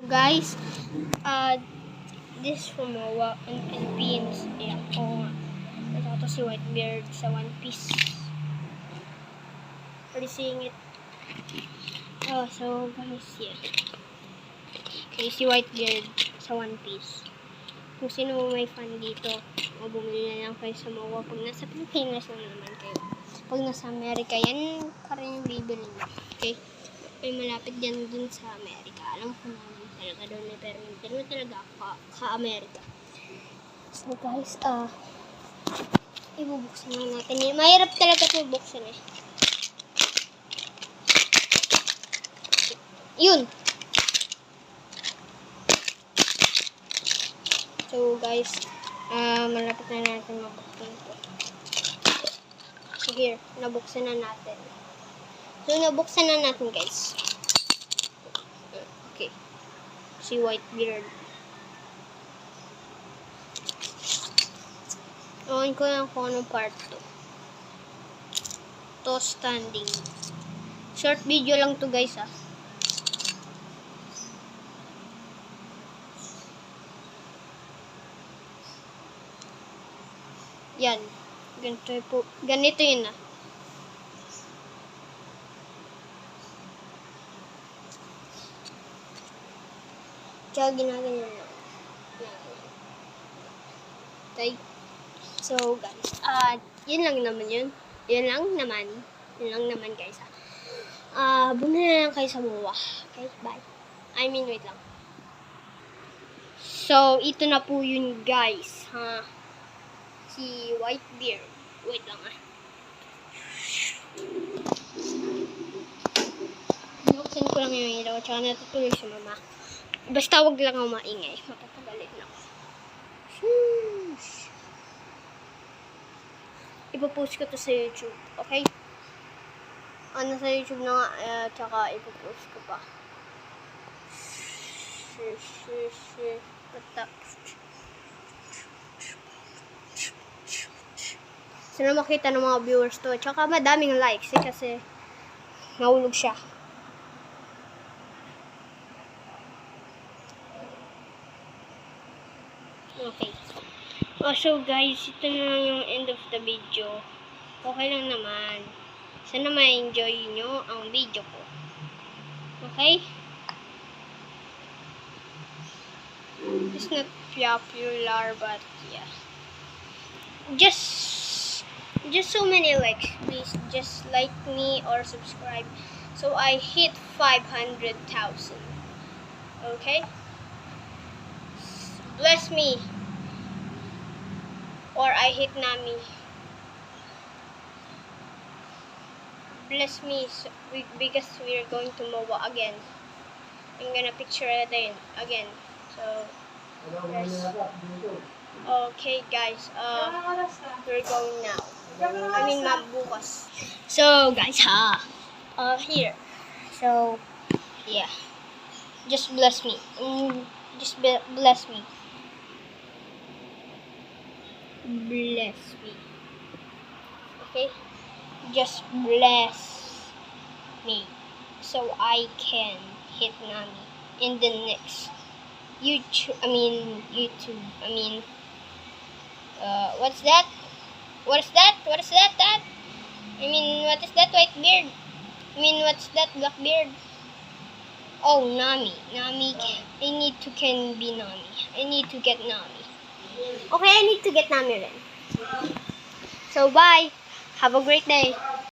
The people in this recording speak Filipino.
Guys, this from Mowa in Philippines. Ayan, oo nga. Ito si Whitebeard sa One Piece. Are you seeing it? Oh, so guys, yeah. Okay, si Whitebeard sa One Piece. Kung sino may fan dito, bumili na lang kayo sa Mowa. Pag nasa Pilipinas lang naman kayo. Pag nasa Amerika, yan pa rin yung bibili nyo. Okay? May malapit yan dun sa Amerika. Alam ko naman talaga doon na, pero hindi naman talaga ka-Amerika. So guys, ibubuksan na natin eh. Mahirap talaga ito buksan eh. Yun! So guys, malapit na natin mabuksan ito. So here, nabuksan na natin. So nabuksan na natin guys. Okay. Si Whitebeard. Ewan ko lang kung anong part to. To standing. Short video lang to guys ah. Yan. Ganito yun ah. Kaya ginaganyan lang. Okay. So guys, yun lang naman yun. Yun lang naman guys ha. Bumili na lang kayo sa Mowa. Okay, bye. I mean, wait lang. So, ito na po yun guys ha. Si Whitebeard. Wait lang ah. Buksan ko lang yung ilaw. Tsaka natutuloy si mama. Basta wag lang ako maingay. Mapapagalit na ako. Ipopost ko to sa YouTube. Okay? Nasa YouTube na nga. Tsaka ipopost ko pa. Sana makita ng mga viewers to. Tsaka madaming likes kasi nahulog siya. Okay. So guys, ito na lang yung end of the video. Okay lang naman. Sana ma-enjoy nyo ang video ko. Okay? It's not popular, but yeah. Just so many likes, please. Just like me or subscribe so I hit 500,000. Okay? Bless me. Or I hit Nami. Bless me because we are going to Mowa again. I'm gonna picture it again. So, guys. Okay, guys. We're going now. I mean, bukas. So, guys, here. So, yeah. Just bless me. Just bless me. Bless me. Okay? Just bless me. So I can hit Nami in the next YouTube. What's that? What is that? What is that? What is that, Whitebeard? What's that, Blackbeard? Oh, Nami. Nami. I need to be Nami. I need to get Nami. Okay, I need to get Nami then. So, bye. Have a great day.